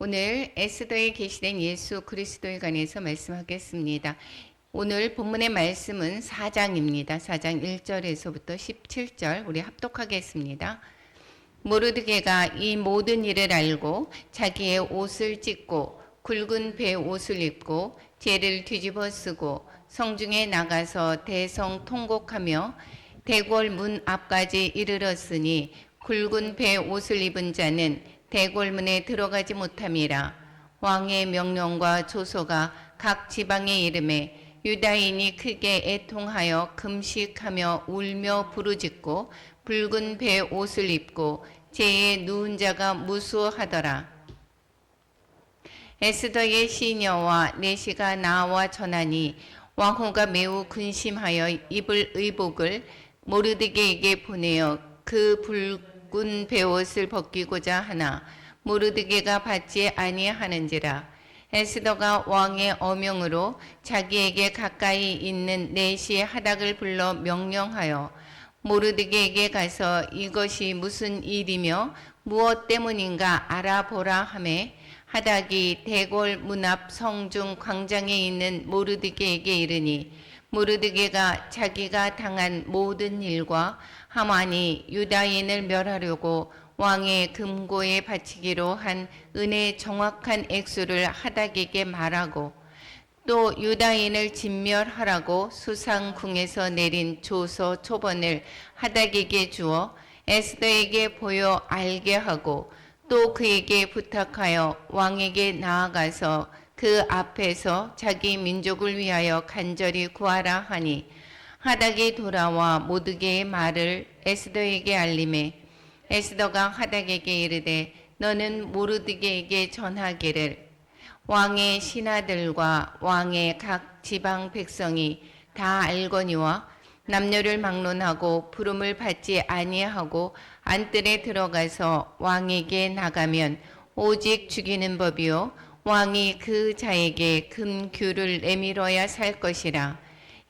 오늘 에스더에 계시된 예수 그리스도에 관해서 말씀하겠습니다. 오늘 본문의 말씀은 4장입니다. 4장 1절에서부터 17절 우리 합독하겠습니다. 모르드게가 이 모든 일을 알고 자기의 옷을 찢고 굵은 배 옷을 입고 재를 뒤집어 쓰고 성중에 나가서 대성 통곡하며 대궐 문 앞까지 이르렀으니 굵은 배 옷을 입은 자는 대궐문에 들어가지 못함이라. 왕의 명령과 조서가 각 지방에 이름에 유다인이 크게 애통하여 금식하며 울며 부르짖고 붉은 배 옷을 입고 재에 누운 자가 무수하더라. 에스더의 시녀와 내시가 나와 전하니 왕후가 매우 근심하여 입을 의복을 모르드게에게 보내어 그 붉은 베옷을 벗기고자 하나 모르드게가 받지 아니하는지라. 에스더가 왕의 어명으로 자기에게 가까이 있는 내시 하닥을 불러 명령하여 모르드게에게 가서 이것이 무슨 일이며 무엇 때문인가 알아보라 하매 하닥이 대궐 문 앞 성중 광장에 있는 모르드게에게 이르니 모르드게가 자기가 당한 모든 일과 하만이 유다인을 멸하려고 왕의 금고에 바치기로 한 은의 정확한 액수를 하닥에게 말하고 또 유다인을 진멸하라고 수상궁에서 내린 조서 초본을 하닥에게 주어 에스더에게 보여 알게 하고 또 그에게 부탁하여 왕에게 나아가서 그 앞에서 자기 민족을 위하여 간절히 구하라 하니 하닥이 돌아와 모르드게의 말을 에스더에게 알림해 에스더가 하닥에게 이르되 너는 모르드게에게 전하기를 왕의 신하들과 왕의 각 지방 백성이 다 알거니와 남녀를 막론하고 부름을 받지 아니하고 안뜰에 들어가서 왕에게 나가면 오직 죽이는 법이요 왕이 그 자에게 금 규를 내밀어야 살 것이라.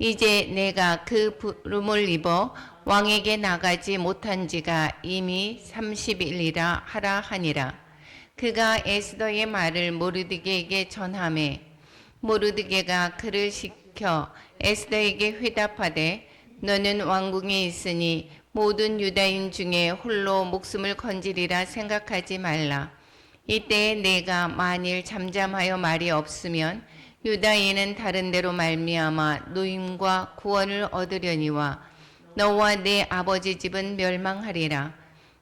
이제 내가 그 부름을 입어 왕에게 나가지 못한 지가 이미 30일이라 하라 하니라. 그가 에스더의 말을 모르드게에게 전하매 모르드게가 그를 시켜 에스더에게 회답하되 너는 왕궁에 있으니 모든 유다인 중에 홀로 목숨을 건지리라 생각하지 말라. 이때 내가 만일 잠잠하여 말이 없으면 유다인은 다른 데로 말미암아 노임과 구원을 얻으려니와 너와 내 아버지 집은 멸망하리라.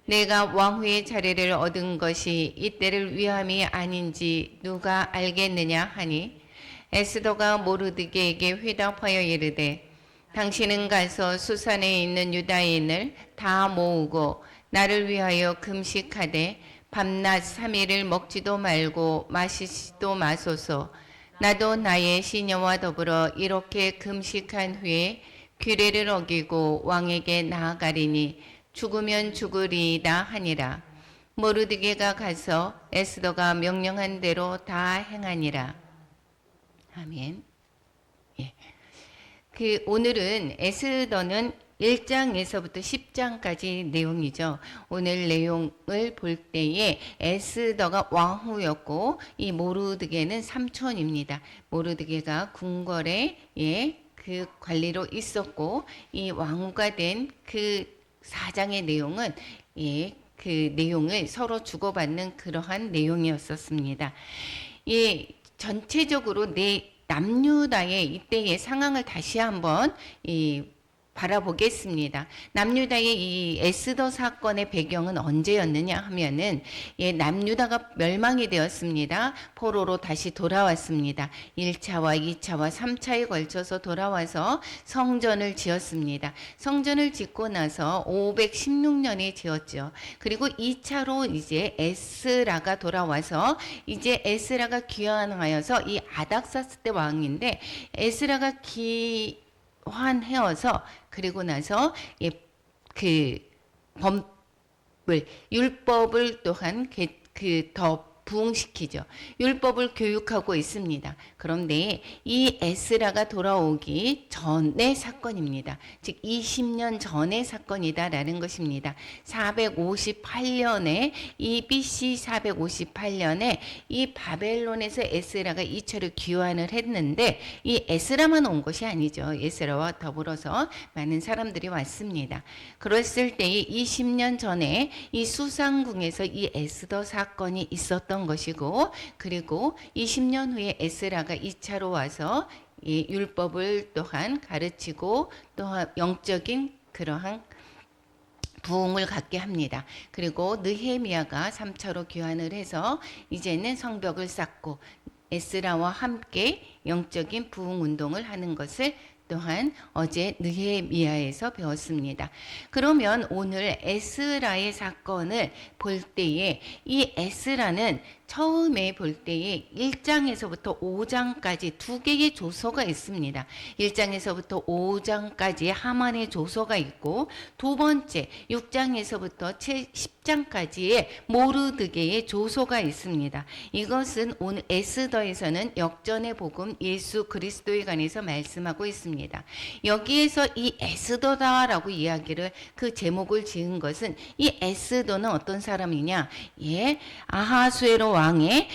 내가 왕후의 자리를 얻은 것이 이때를 위함이 아닌지 누가 알겠느냐 하니 에스더가 모르드게에게 회답하여 이르되 당신은 가서 수산에 있는 유다인을 다 모으고 나를 위하여 금식하되 밤낮 3일을 먹지도 말고 마시지도 마소서. 나도 나의 시녀와 더불어 이렇게 금식한 후에 규례를 어기고 왕에게 나아가리니 죽으면 죽으리이다 하니라. 모르드게가 가서 에스더가 명령한 대로 다 행하니라. 아멘. 예. 오늘은 에스더는 1장에서부터 10장까지 내용이죠. 오늘 내용을 볼 때에 에스더가 왕후였고 이 모르드게는 삼촌입니다. 모르드게가 궁궐에 그 관리로 있었고 이 왕후가 된 그 4장의 내용은 그 내용을 서로 주고받는 그러한 내용이었었습니다. 전체적으로 남유다의 이때의 상황을 다시 한번 바라보겠습니다. 남유다의 이 에스더 사건의 배경은 언제였느냐 하면은 남유다가 멸망이 되었습니다. 포로로 다시 돌아왔습니다. 1차와 2차와 3차에 걸쳐서 돌아와서 성전을 지었습니다. 성전을 짓고 나서 516년에 지었죠. 그리고 2차로 이제 에스라가 돌아와서 이제 에스라가 귀환하여서 이 아닥사스 때 왕인데 에스라가 환해어서 그리고 나서 그 율법을 또한 더 부흥시키죠. 율법을 교육하고 있습니다. 그런데 이 에스라가 돌아오기 전의 사건입니다. 즉 20년 전의 사건이다라는 것입니다. 458년에 이 BC 458년에 이 바벨론에서 에스라가 이철을 귀환을 했는데 이 에스라만 온 것이 아니죠. 에스라와 더불어서 많은 사람들이 왔습니다. 그랬을 때에 20년 전에 이 수상궁에서 이 에스더 사건이 있었던 것이고, 그리고 20년 후에 에스라가 2차로 와서 이 율법을 또한 가르치고 또한 영적인 그러한 부흥을 갖게 합니다. 그리고 느헤미야가 3차로 귀환을 해서 이제는 성벽을 쌓고 에스라와 함께 영적인 부흥 운동을 하는 것을 또한 어제 느헤미야에서 배웠습니다. 그러면 오늘 에스라의 사건을 볼 때에 이 에스라는 처음에 볼 때에 1장에서부터 5장까지 두 개의 조서가 있습니다. 1장에서부터 5장까지 하만의 조서가 있고, 두 번째 6장에서부터 10장까지의 모르드게의 조서가 있습니다. 이것은 오늘 에스더에서는 역전의 복음 예수 그리스도에 관해서 말씀하고 있습니다. 여기에서 이 에스더다라고 이야기를 그 제목을 지은 것은, 이 에스더는 어떤 사람이냐? 예, 아하수에로 왕의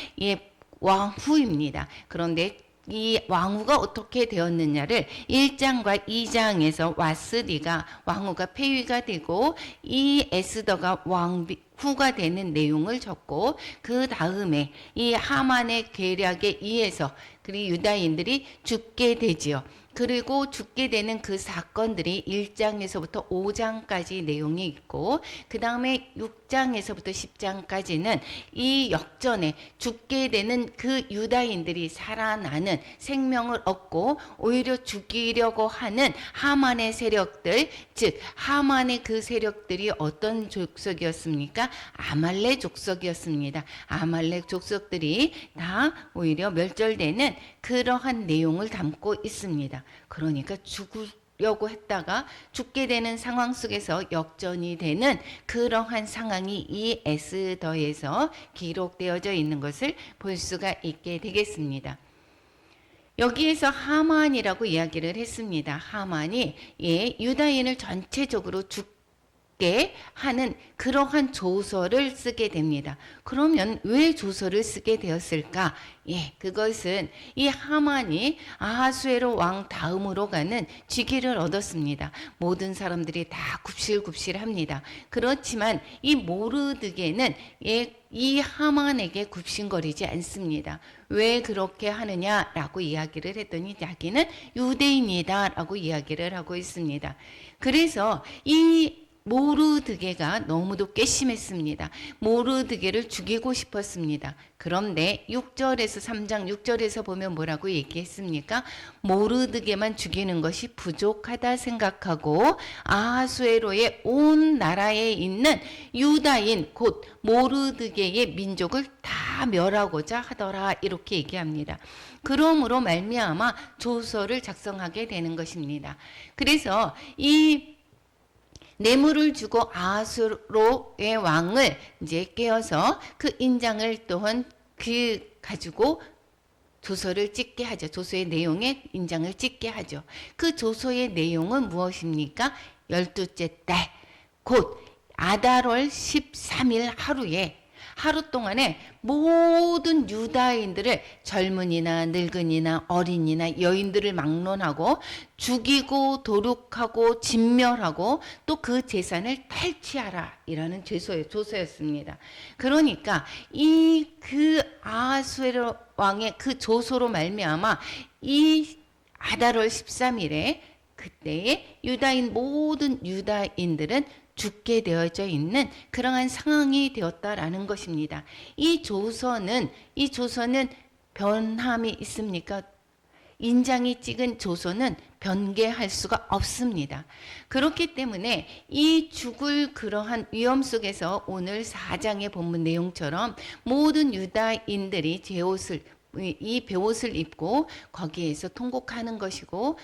왕후입니다. 그런데 이 왕후가 어떻게 되었느냐를 1장과 2장에서 와스디가 왕후가 폐위가 되고 이 에스더가 왕후가 되는 내용을 적고, 그 다음에 이 하만의 계략에 의해서 그리고 유다인들이 죽게 되지요. 그리고 죽게 되는 그 사건들이 1장에서부터 5장까지 내용이 있고, 그 다음에 6장에서부터 10장까지는 이 역전에 죽게 되는 그 유다인들이 살아나는, 생명을 얻고 오히려 죽이려고 하는 하만의 세력들, 즉 하만의 그 세력들이 어떤 족속이었습니까? 아말렉 족속이었습니다. 아말렉 족속들이 다 오히려 멸절되는 그러한 내용을 담고 있습니다. 그러니까 죽으려고 했다가 죽게 되는 상황 속에서 역전이 되는 그러한 상황이 이 에스더에서 기록되어져 있는 것을 볼 수가 있게 되겠습니다. 여기에서 하만이라고 이야기를 했습니다. 하만이 유다인을 전체적으로 죽게 하는 그러한 조서를 쓰게 됩니다. 그러면 왜 조서를 쓰게 되었을까? 그것은 이 하만이 아하수에로 왕 다음으로 가는 직위를 얻었습니다. 모든 사람들이 다 굽실굽실합니다. 그렇지만 이 모르드게는 이 하만에게 굽신거리지 않습니다. 왜 그렇게 하느냐라고 이야기를 했더니 자기는 유대인이다라고 이야기를 하고 있습니다. 그래서 이 모르드게가 너무도 괘씸했습니다. 모르드게를 죽이고 싶었습니다. 그런데 6절에서 3장 6절에서 보면 뭐라고 얘기했습니까? 모르드게만 죽이는 것이 부족하다 생각하고 아하수에로의 온 나라에 있는 유다인 곧 모르드게의 민족을 다 멸하고자 하더라, 이렇게 얘기합니다. 그러므로 말미암아 조서를 작성하게 되는 것입니다. 그래서 이 뇌물을 주고 아하수로의 왕을 이제 깨어서 그 인장을 또한 가지고 조서를 찍게 하죠. 조서의 내용에 인장을 찍게 하죠. 그 조서의 내용은 무엇입니까? 12째 달, 곧 아달월 13일 하루 동안에 모든 유다인들을 젊은이나 늙은이나 어린이나 여인들을 막론하고 죽이고 도륙하고 진멸하고 또 그 재산을 탈취하라, 이라는 조서였습니다. 그러니까 그 아하수에로 왕의 그 조서로 말미암아 이 아달월 13일에 그때의 모든 유다인들은 죽게 되어져 있는 그러한 상황이 되었다라는 것입니다. 이 조서는 변함이 있습니까? 인장이 찍은 조서는 변개할 수가 없습니다. 그렇기 때문에 이 죽을 그러한 위험 속에서 오늘 4장의 본문 내용처럼 모든 유다인들이 이 베옷을 입고 거기에서 통곡하는 것이고,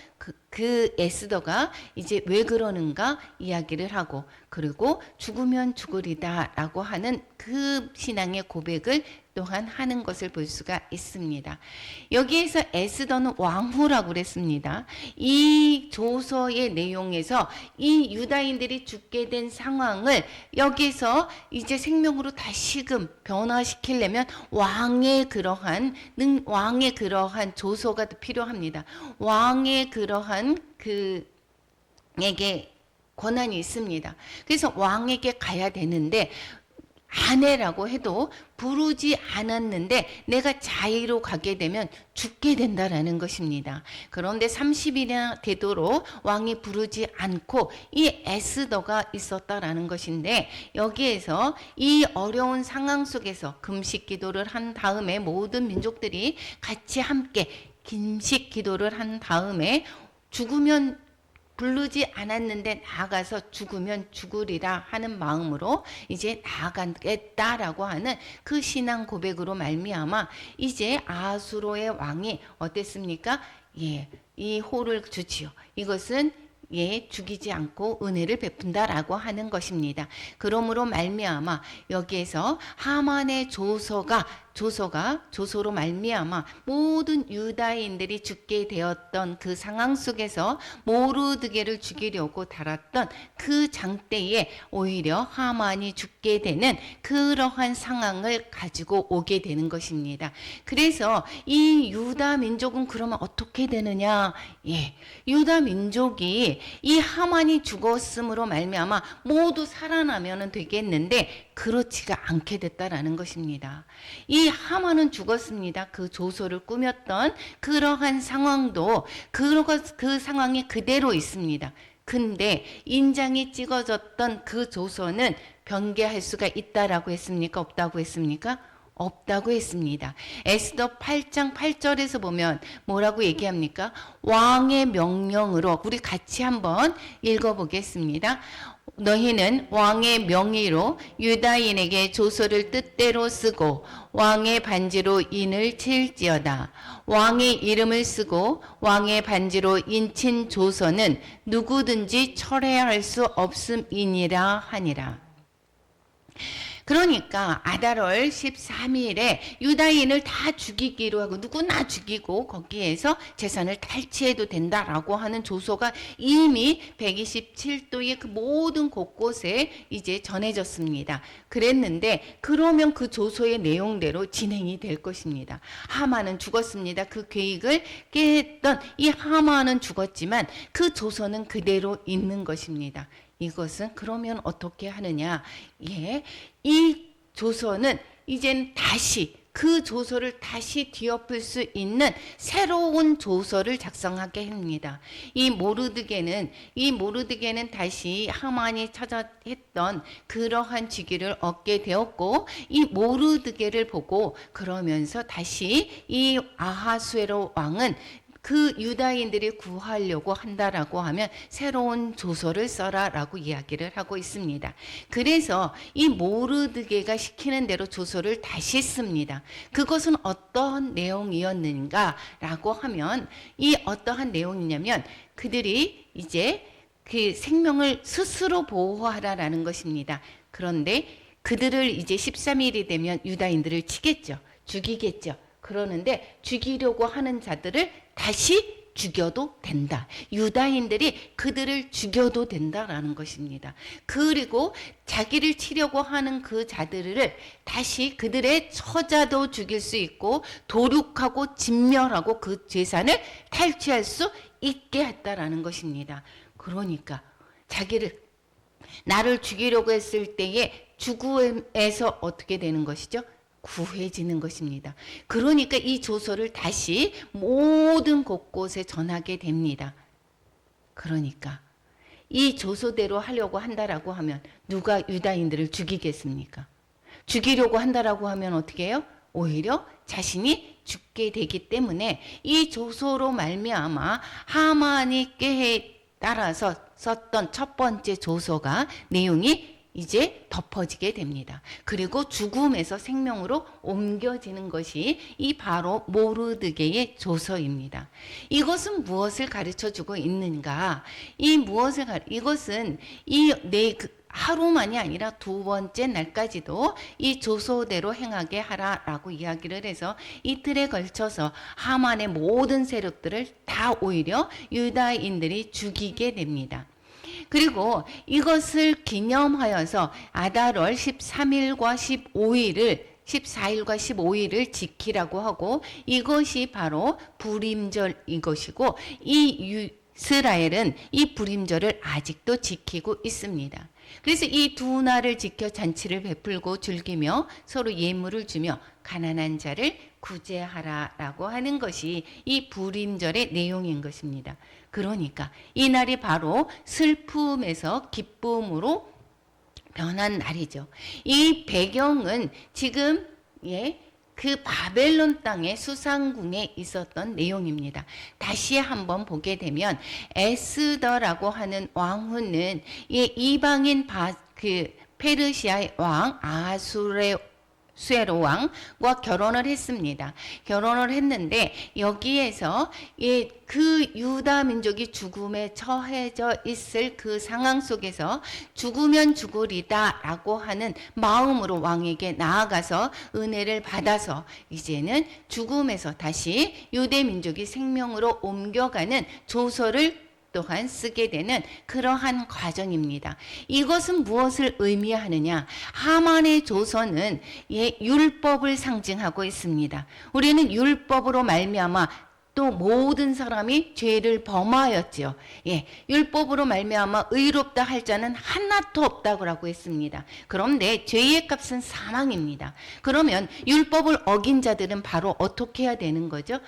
그 에스더가 이제 왜 그러는가 이야기를 하고, 그리고 죽으면 죽으리다 라고 하는 그 신앙의 고백을 또한 하는 것을 볼 수가 있습니다. 여기에서 에스더는 왕후라고 그랬습니다. 이 조서의 내용에서 이 유다인들이 죽게 된 상황을 여기서 이제 생명으로 다시금 변화시키려면 왕의 그러한 조서가 필요합니다. 왕의 그러한 그에게 권한이 있습니다. 그래서 왕에게 가야 되는데 아내라고 해도 부르지 않았는데 내가 자의로 가게 되면 죽게 된다라는 것입니다. 그런데 30일이나 되도록 왕이 부르지 않고 이 에스더가 있었다라는 것인데 여기에서 이 어려운 상황 속에서 금식 기도를 한 다음에 모든 민족들이 같이 함께 금식 기도를 한 다음에 죽으면 부르지 않았는데 나가서 죽으면 죽으리라 하는 마음으로 이제 나아가겠다라고 하는 그 신앙 고백으로 말미암아 이제 아수로의 왕이 어땠습니까? 예, 이 호를 주지요. 이것은 죽이지 않고 은혜를 베푼다라고 하는 것입니다. 그러므로 말미암아 여기에서 하만의 조서로 말미암아 모든 유다인들이 죽게 되었던 그 상황 속에서 모르드게를 죽이려고 달았던 그 장대에 오히려 하만이 죽게 되는 그러한 상황을 가지고 오게 되는 것입니다. 그래서 이 유다 민족은 그러면 어떻게 되느냐? 유다 민족이 이 하만이 죽었음으로 말미암아 모두 살아나면 되겠는데 그렇지가 않게 됐다라는 것입니다. 이 하만은 죽었습니다. 그 조소를 꾸몄던 그러한 상황도 그 상황이 그대로 있습니다. 근데 인장이 찍어졌던 그 조서는 변개할 수가 있다라고 했습니까? 없다고 했습니까? 없다고 했습니다. 에스더 8장 8절에서 보면 뭐라고 얘기합니까? 왕의 명령으로 우리 같이 한번 읽어보겠습니다. 너희는 왕의 명의로 유다인에게 조서를 뜻대로 쓰고 왕의 반지로 인을 칠지어다. 왕의 이름을 쓰고 왕의 반지로 인친 조서는 누구든지 철회할 수 없음이니라 하니라. 그러니까 아달월 13일에 유다인을 다 죽이기로 하고 누구나 죽이고 거기에서 재산을 탈취해도 된다라고 하는 조서가 이미 127도의 그 모든 곳곳에 이제 전해졌습니다. 그랬는데 그러면 그 조서의 내용대로 진행이 될 것입니다. 하만은 죽었습니다. 그 계획을 깨했던 이 하만은 죽었지만 그 조서는 그대로 있는 것입니다. 이것은 그러면 어떻게 하느냐? 이 조서는 이젠 다시 그 조서를 다시 뒤엎을 수 있는 새로운 조서를 작성하게 합니다. 이 모르드게는 다시 하만이 했던 그러한 직위를 얻게 되었고 이 모르드게를 보고 그러면서 다시 이 아하수에로 왕은 그 유다인들이 구하려고 한다라고 하면 새로운 조서를 써라라고 이야기를 하고 있습니다. 그래서 이 모르드게가 시키는 대로 조서를 다시 씁니다. 그것은 어떠한 내용이었는가라고 하면 이 어떠한 내용이냐면 그들이 이제 그 생명을 스스로 보호하라라는 것입니다. 그런데 그들을 이제 13일이 되면 유다인들을 치겠죠. 죽이겠죠. 그러는데 죽이려고 하는 자들을 다시 죽여도 된다. 유다인들이 그들을 죽여도 된다라는 것입니다. 그리고 자기를 치려고 하는 그 자들을 다시 그들의 처자도 죽일 수 있고 도륙하고 진멸하고 그 재산을 탈취할 수 있게 했다라는 것입니다. 그러니까 나를 죽이려고 했을 때에 죽음에서 어떻게 되는 것이죠? 구해지는 것입니다. 그러니까 이 조서를 다시 모든 곳곳에 전하게 됩니다. 그러니까 이 조서대로 하려고 한다라고 하면 누가 유다인들을 죽이겠습니까? 죽이려고 한다라고 하면 어떻게 해요? 오히려 자신이 죽게 되기 때문에 이 조서로 말미암아 하만이 꾀에 따라서 썼던 첫 번째 조서가 내용이 이제 덮어지게 됩니다. 그리고 죽음에서 생명으로 옮겨지는 것이 이 바로 모르드게의 조서입니다. 이것은 무엇을 가르쳐 주고 있는가? 이것은 하루만이 아니라 두 번째 날까지도 이 조소대로 행하게 하라라고 이야기를 해서 이틀에 걸쳐서 하만의 모든 세력들을 다 오히려 유다인들이 죽이게 됩니다. 그리고 이것을 기념하여서 아달월 13일과 15일을 14일과 15일을 지키라고 하고 이것이 바로 불임절인 것이고 이 이스라엘은 이 불임절을 아직도 지키고 있습니다. 그래서 이 두 날을 지켜 잔치를 베풀고 즐기며 서로 예물을 주며 가난한 자를 구제하라라고 하는 것이 이 불임절의 내용인 것입니다. 그러니까 이 날이 바로 슬픔에서 기쁨으로 변한 날이죠. 이 배경은 지금 그 바벨론 땅의 수상궁에 있었던 내용입니다. 다시 한번 보게 되면 에스더라고 하는 왕후는 이방인 페르시아의 왕 아하수에로 왕과 결혼을 했습니다. 결혼을 했는데 여기에서 그 유다 민족이 죽음에 처해져 있을 그 상황 속에서 죽으면 죽으리다 라고 하는 마음으로 왕에게 나아가서 은혜를 받아서 이제는 죽음에서 다시 유대 민족이 생명으로 옮겨가는 조서를 또한 쓰게 되는 그러한 과정입니다. 이것은 무엇을 의미하느냐? 하만의 조서는 율법을 상징하고 있습니다. 우리는 율법으로 말미암아 또 모든 사람이 죄를 범하였지요. 율법으로 말미암아 의롭다 할 자는 하나도 없다고 했습니다. 그런데 죄의 값은 사망입니다. 그러면 율법을 어긴 자들은 바로 어떻게 해야 되는 거죠?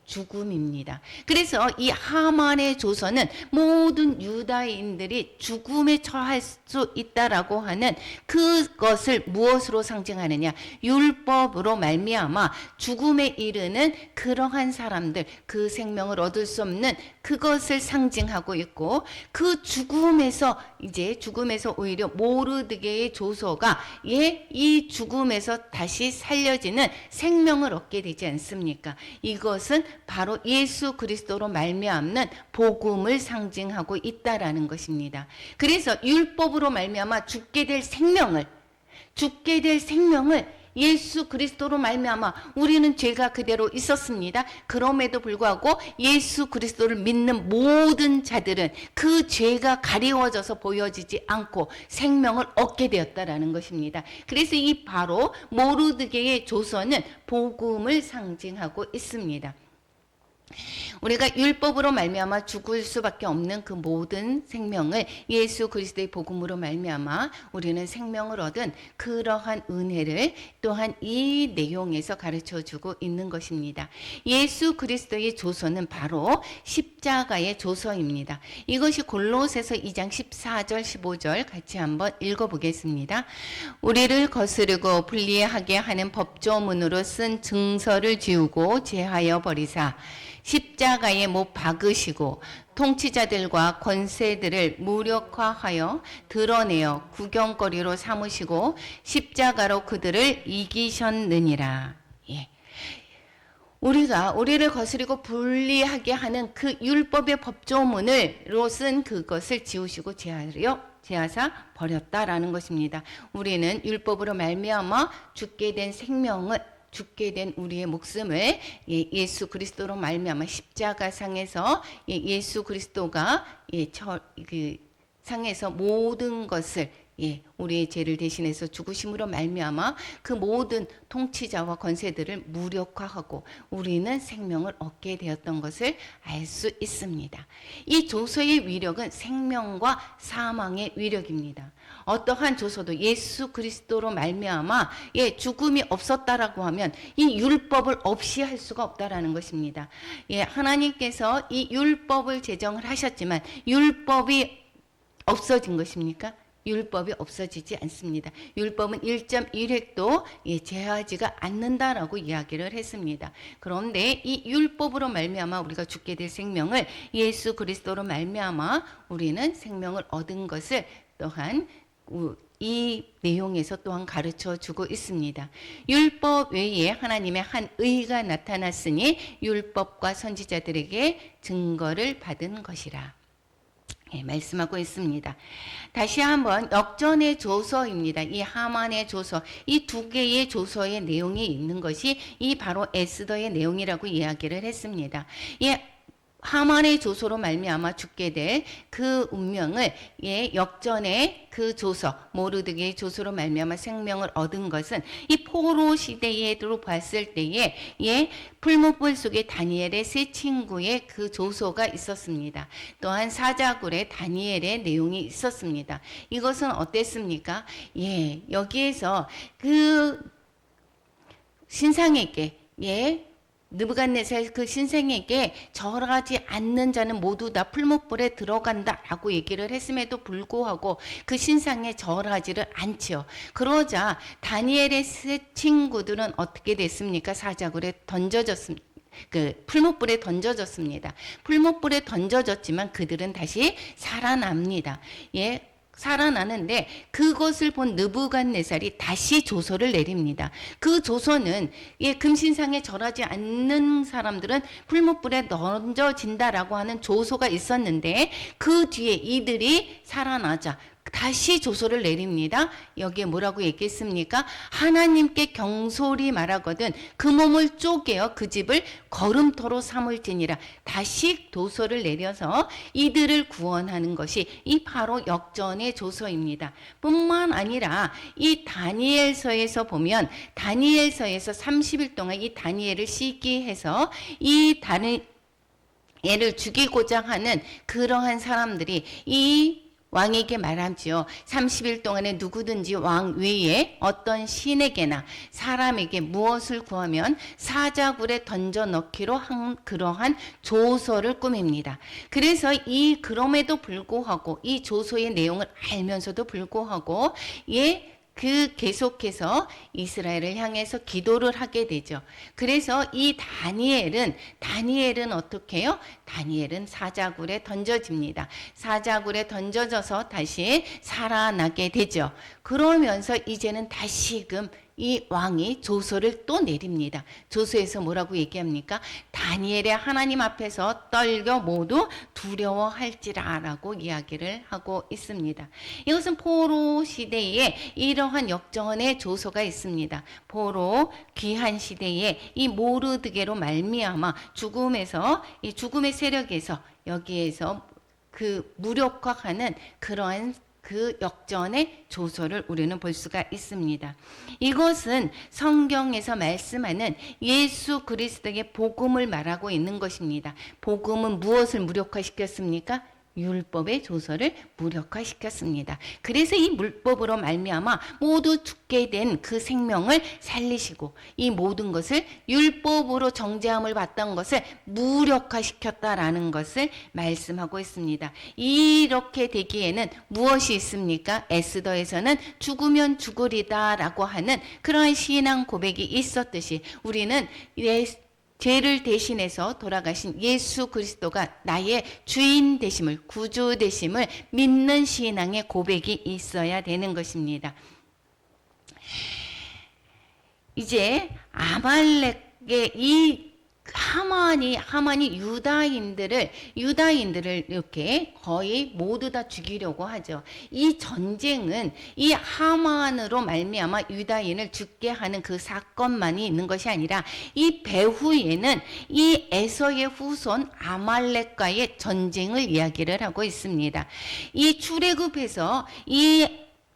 죽음입니다. 그래서 이 하만의 조서는 모든 유다인들이 죽음에 처할 수 있다라고 하는 그것을 무엇으로 상징하느냐? 율법으로 말미암아 죽음에 이르는 그러한 사람들, 그 생명을 얻을 수 없는 그것을 상징하고 있고 그 죽음에서 오히려 모르드게의 조서가 이 죽음에서 다시 살려지는 생명을 얻게 되지 않습니까? 이것은 바로 예수 그리스도로 말미암는 복음을 상징하고 있다라는 것입니다. 그래서 율법으로 말미암아 죽게 될 생명을 예수 그리스도로 말미암아 우리는 죄가 그대로 있었습니다. 그럼에도 불구하고 예수 그리스도를 믿는 모든 자들은 그 죄가 가리워져서 보여지지 않고 생명을 얻게 되었다라는 것입니다. 그래서 이 바로 모르드게의 조서는 복음을 상징하고 있습니다. 우리가 율법으로 말미암아 죽을 수밖에 없는 그 모든 생명을 예수 그리스도의 복음으로 말미암아 우리는 생명을 얻은 그러한 은혜를 또한 이 내용에서 가르쳐주고 있는 것입니다. 예수 그리스도의 조서는 바로 십자가의 조서입니다. 이것이 골로새서 2장 14절 15절 같이 한번 읽어보겠습니다. 우리를 거스르고 불리하게 하는 법조문으로 쓴 증서를 지우고 제하여 버리사 십자가에 못 박으시고 통치자들과 권세들을 무력화하여 드러내어 구경거리로 삼으시고 십자가로 그들을 이기셨느니라. 우리를 거스리고 불리하게 하는 그 율법의 법조문으로 쓴 그것을 지우시고 제하사 버렸다라는 것입니다. 우리는 율법으로 말미암아 죽게 된 우리의 목숨을 예수 그리스도로 말미암아 십자가상에서 예수 그리스도가 상에서 모든 것을 우리의 죄를 대신해서 죽으심으로 말미암아 그 모든 통치자와 권세들을 무력화하고 우리는 생명을 얻게 되었던 것을 알 수 있습니다. 이 조서의 위력은 생명과 사망의 위력입니다. 어떠한 조서도 예수 그리스도로 말미암아 죽음이 없었다라고 하면 이 율법을 없이 할 수가 없다라는 것입니다. 하나님께서 이 율법을 제정을 하셨지만 율법이 없어진 것입니까? 율법이 없어지지 않습니다. 율법은 1.1획도 제하지가 않는다라고 이야기를 했습니다. 그런데 이 율법으로 말미암아 우리가 죽게 될 생명을 예수 그리스도로 말미암아 우리는 생명을 얻은 것을 또한 이 내용에서 또한 가르쳐 주고 있습니다. 율법 외에 하나님의 한 의가 나타났으니 율법과 선지자들에게 증거를 받은 것이라. 예, 말씀하고 있습니다. 다시 한번 역전의 조서입니다. 이 하만의 조서, 이 두 개의 조서의 내용이 있는 것이 이 바로 에스더의 내용이라고 이야기를 했습니다. 이 하만의 조서로 말미암아 죽게 될 그 운명을 역전의 그 조서 모르드게의 조서로 말미암아 생명을 얻은 것은 이 포로 시대로 봤을 때에 풀무불 속에 다니엘의 세 친구의 그 조서가 있었습니다. 또한 사자굴에 다니엘의 내용이 있었습니다. 이것은 어땠습니까? 여기에서 그 신상에게 느부갓네살 그 신생에게 절하지 않는 자는 모두 다 풀무불에 들어간다라고 얘기를 했음에도 불구하고 그 신상에 절하지를 않지요. 그러자 다니엘의 세 친구들은 어떻게 됐습니까? 사자굴에 던져졌습니다. 그 풀무불에 던져졌습니다. 풀무불에 던져졌지만 그들은 다시 살아납니다. 살아나는데 그것을 본 느부갓네살이 다시 조서를 내립니다. 그 조서는 금신상에 절하지 않는 사람들은 풀무불에 던져진다라고 하는 조서가 있었는데 그 뒤에 이들이 살아나자 다시 조서를 내립니다. 여기에 뭐라고 얘기했습니까? 하나님께 경솔히 말하거든 그 몸을 쪼개어 그 집을 거름터로 삼을지니라. 다시 조서를 내려서 이들을 구원하는 것이 이 바로 역전의 조서입니다. 뿐만 아니라 이 다니엘서에서 보면 다니엘서에서 30일 동안 이 다니엘을 시기해서 이 다니엘을 죽이고자 하는 그러한 사람들이 이 왕에게 말하지요. 30일 동안에 누구든지 왕 외에 어떤 신에게나 사람에게 무엇을 구하면 사자굴에 던져 넣기로 한 그러한 조서를 꾸밉니다. 그래서 그럼에도 불구하고 이 조서의 내용을 알면서도 불구하고 그 계속해서 이스라엘을 향해서 기도를 하게 되죠. 그래서 이 다니엘은 어떻게 해요? 다니엘은 사자굴에 던져집니다. 사자굴에 던져져서 다시 살아나게 되죠. 그러면서 이제는 다시금 이 왕이 조서를 또 내립니다. 조서에서 뭐라고 얘기합니까? 다니엘의 하나님 앞에서 떨겨 모두 두려워할지라 라고 이야기를 하고 있습니다. 이것은 포로 시대에 이러한 역전의 조서가 있습니다. 포로 귀한 시대에 이 모르드게로 말미암아 이 죽음의 세력에서 여기에서 그 무력화하는 그러한 그 역전의 조서를 우리는 볼 수가 있습니다. 이것은 성경에서 말씀하는 예수 그리스도의 복음을 말하고 있는 것입니다. 복음은 무엇을 무력화시켰습니까? 율법의 조서를 무력화시켰습니다. 그래서 이 율법으로 말미암아 모두 죽게 된 그 생명을 살리시고 이 모든 것을 율법으로 정죄함을 받던 것을 무력화시켰다라는 것을 말씀하고 있습니다. 이렇게 되기에는 무엇이 있습니까? 에스더에서는 죽으면 죽으리다라고 하는 그러한 신앙 고백이 있었듯이 우리는 죄를 대신해서 돌아가신 예수 그리스도가 나의 주인 되심을, 구주 되심을 믿는 신앙의 고백이 있어야 되는 것입니다. 이제 아말렉의 이 하만이 유다인들을 이렇게 거의 모두 다 죽이려고 하죠. 이 전쟁은 이 하만으로 말미암아 유다인을 죽게 하는 그 사건만이 있는 것이 아니라 이 배후에는 이 에서의 후손 아말렉과의 전쟁을 이야기를 하고 있습니다. 이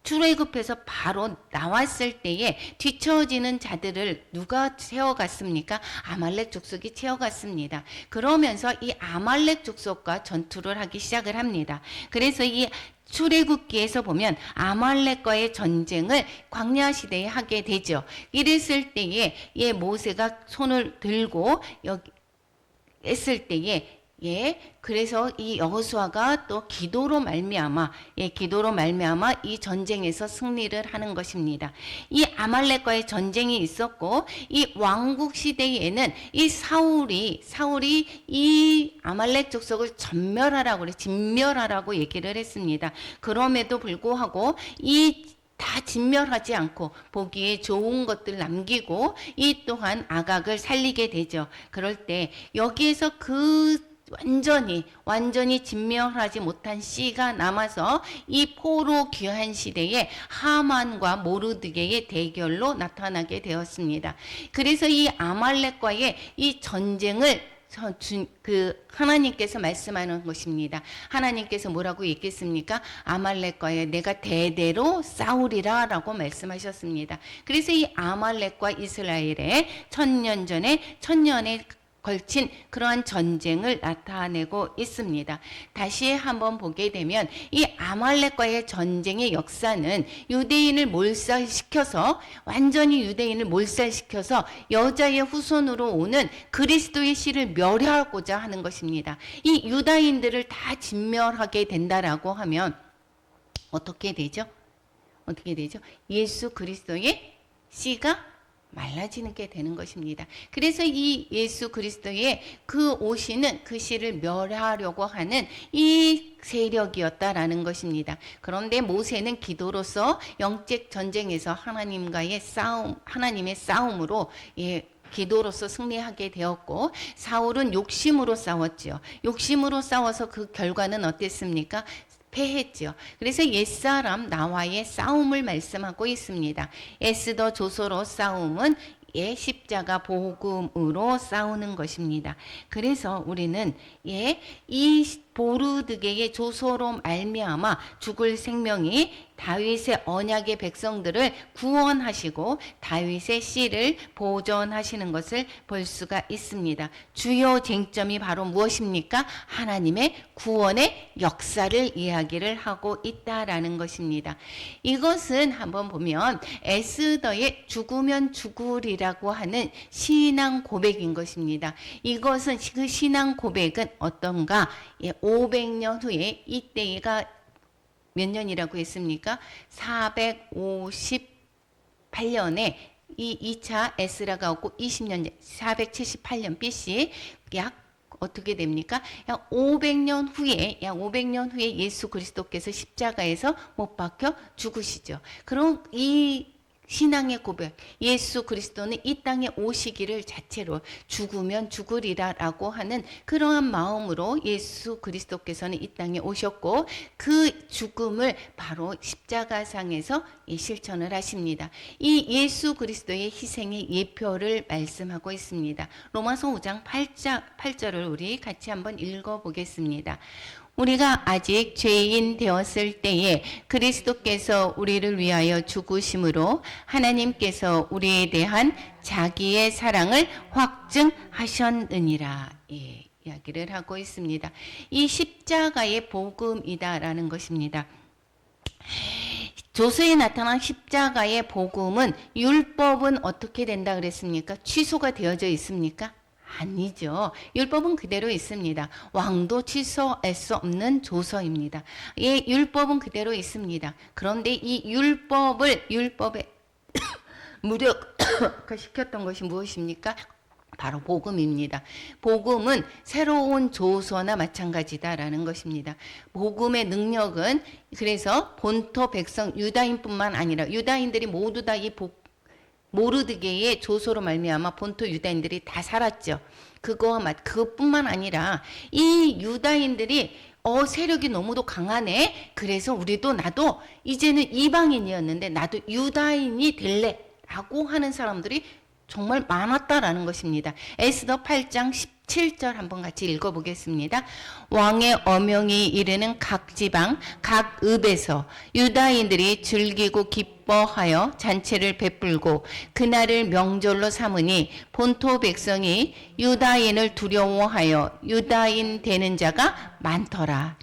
출애굽에서 바로 나왔을 때에 뒤처지는 자들을 누가 채워갔습니까? 아말렉 족속이 채워갔습니다. 그러면서 이 아말렉 족속과 전투를 하기 시작을 합니다. 그래서 이 출애굽기에서 보면 아말렉과의 전쟁을 광야 시대에 하게 되죠. 이랬을 때에 모세가 손을 들고 했을 때에 그래서 이 여호수아가 또 기도로 말미암아 이 전쟁에서 승리를 하는 것입니다. 이 아말렉과의 전쟁이 있었고 이 왕국 시대에는 이 사울이 이 아말렉 족속을 진멸하라고 얘기를 했습니다. 그럼에도 불구하고 다 진멸하지 않고 보기에 좋은 것들 남기고 이 또한 아각을 살리게 되죠. 그럴 때 여기에서 그 완전히 진멸하지 못한 씨가 남아서 이 포로 귀환 시대에 하만과 모르드게의 대결로 나타나게 되었습니다. 그래서 이 아말렉과의 이 전쟁을 하나님께서 말씀하는 것입니다. 하나님께서 뭐라고 얘기했습니까? 아말렉과의 내가 대대로 싸우리라 라고 말씀하셨습니다. 그래서 이 아말렉과 이스라엘의 천년에 걸친 그러한 전쟁을 나타내고 있습니다. 다시 한번 보게 되면 이 아말렉과의 전쟁의 역사는 완전히 유대인을 몰살시켜서 여자의 후손으로 오는 그리스도의 씨를 멸하고자 하는 것입니다. 이 유다인들을 다 진멸하게 된다라고 하면 어떻게 되죠? 예수 그리스도의 씨가 말라지는 게 되는 것입니다. 그래서 이 예수 그리스도의 그 오시는 그 씨를 멸하려고 하는 이 세력이었다라는 것입니다. 그런데 모세는 기도로서 영적 전쟁에서 하나님의 싸움으로 기도로서 승리하게 되었고, 사울은 욕심으로 싸웠지요. 욕심으로 싸워서 그 결과는 어땠습니까? 패했죠. 그래서 옛사람 나와의 싸움을 말씀하고 있습니다. 에스더 조소로 싸움은 십자가 복음으로 싸우는 것입니다. 그래서 우리는 이 모르드게의 조소로 말미암아 죽을 생명이 다윗의 언약의 백성들을 구원하시고 다윗의 씨를 보존하시는 것을 볼 수가 있습니다. 주요 쟁점이 바로 무엇입니까? 하나님의 구원의 역사를 이야기를 하고 있다라는 것입니다. 이것은 한번 보면 에스더의 죽으면 죽으리라고 하는 신앙 고백인 것입니다. 이것은 그 신앙 고백은 어떤가? 500년 후에 이때가 몇 년이라고 했습니까? 458년에 이 2차 에스라가 오고 20년 478년 BC 약 어떻게 됩니까? 약 500년 후에 예수 그리스도께서 십자가에서 못 박혀 죽으시죠. 그럼 이 신앙의 고백, 예수 그리스도는 이 땅에 오시기를 자체로 죽으면 죽으리라라고 하는 그러한 마음으로 예수 그리스도께서는 이 땅에 오셨고 그 죽음을 바로 십자가상에서 실천을 하십니다. 이 예수 그리스도의 희생의 예표를 말씀하고 있습니다. 로마서 5장 8절을 우리 같이 한번 읽어보겠습니다. 우리가 아직 죄인 되었을 때에 그리스도께서 우리를 위하여 죽으심으로 하나님께서 우리에 대한 자기의 사랑을 확증하셨느니라. 이야기를 하고 있습니다. 이 십자가의 복음이다라는 것입니다. 조서에 나타난 십자가의 복음은 율법은 어떻게 된다 그랬습니까? 취소가 되어져 있습니까? 아니죠. 율법은 그대로 있습니다. 왕도 취소할 수 없는 조서입니다. 율법은 그대로 있습니다. 그런데 이 율법에 무력화시켰던 것이 무엇입니까? 바로 복음입니다. 복음은 새로운 조서나 마찬가지다라는 것입니다. 복음의 능력은 그래서 본토 백성 유다인뿐만 아니라 유다인들이 모두 다 이 모르드게의 조소로 말미암아 본토 유다인들이 다 살았죠. 그것뿐만 아니라 이 유다인들이 세력이 너무도 강하네. 그래서 나도 이제는 이방인이었는데 나도 유다인이 될래 라고 하는 사람들이 정말 많았다라는 것입니다. 에스더 8장 17절 한번 같이 읽어보겠습니다. 왕의 어명이 이르는 각 지방, 각 읍에서 유다인들이 즐기고 기뻐하여 잔치를 베풀고 그날을 명절로 삼으니 본토 백성이 유다인을 두려워하여 유다인 되는 자가 많더라.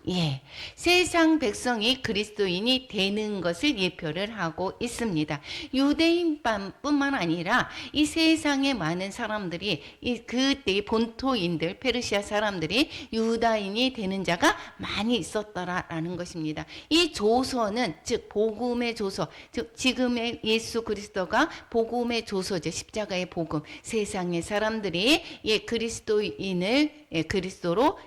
세상 백성이 그리스도인이 되는 것을 예표를 하고 있습니다. 유대인뿐만 아니라 이 세상의 많은 사람들이 그때의 본토인들, 페르시아 사람들이 유다인이 되는 자가 많이 있었더라라는 것입니다. 이 조서는 즉 복음의 조서, 즉 지금의 예수 그리스도가 복음의 조서죠. 십자가의 복음. 세상의 사람들이 그리스도인을 그리스도로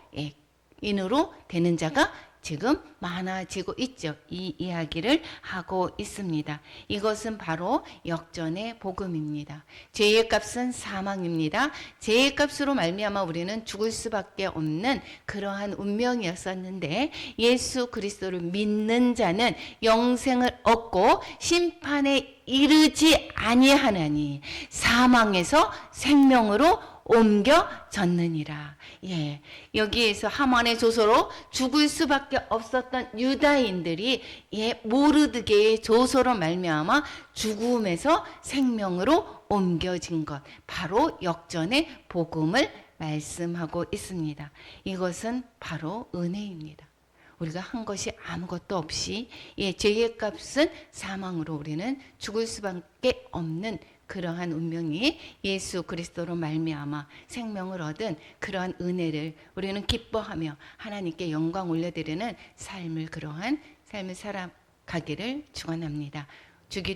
인으로 되는 자가 지금 많아지고 있죠. 이 이야기를 하고 있습니다. 이것은 바로 역전의 복음입니다. 죄의 값은 사망입니다. 죄의 값으로 말미암아 우리는 죽을 수밖에 없는 그러한 운명이었었는데 예수 그리스도를 믿는 자는 영생을 얻고 심판에 이르지 아니하나니 사망에서 생명으로 옮겨졌느니라. 예, 여기에서 하만의 조소로 죽을 수밖에 없었던 유다인들이 모르드게의 조소로 말미암아 죽음에서 생명으로 옮겨진 것, 바로 역전의 복음을 말씀하고 있습니다. 이것은 바로 은혜입니다. 우리가 한 것이 아무것도 없이 죄의 값은 사망으로 우리는 죽을 수밖에 없는 그러한 운명이 예수 그리스도로 말미암아 생명을 얻은 그러한 은혜를 우리는 기뻐하며 하나님께 영광 올려드리는 삶을 그러한 삶을 살아가기를 축원합니다. 주기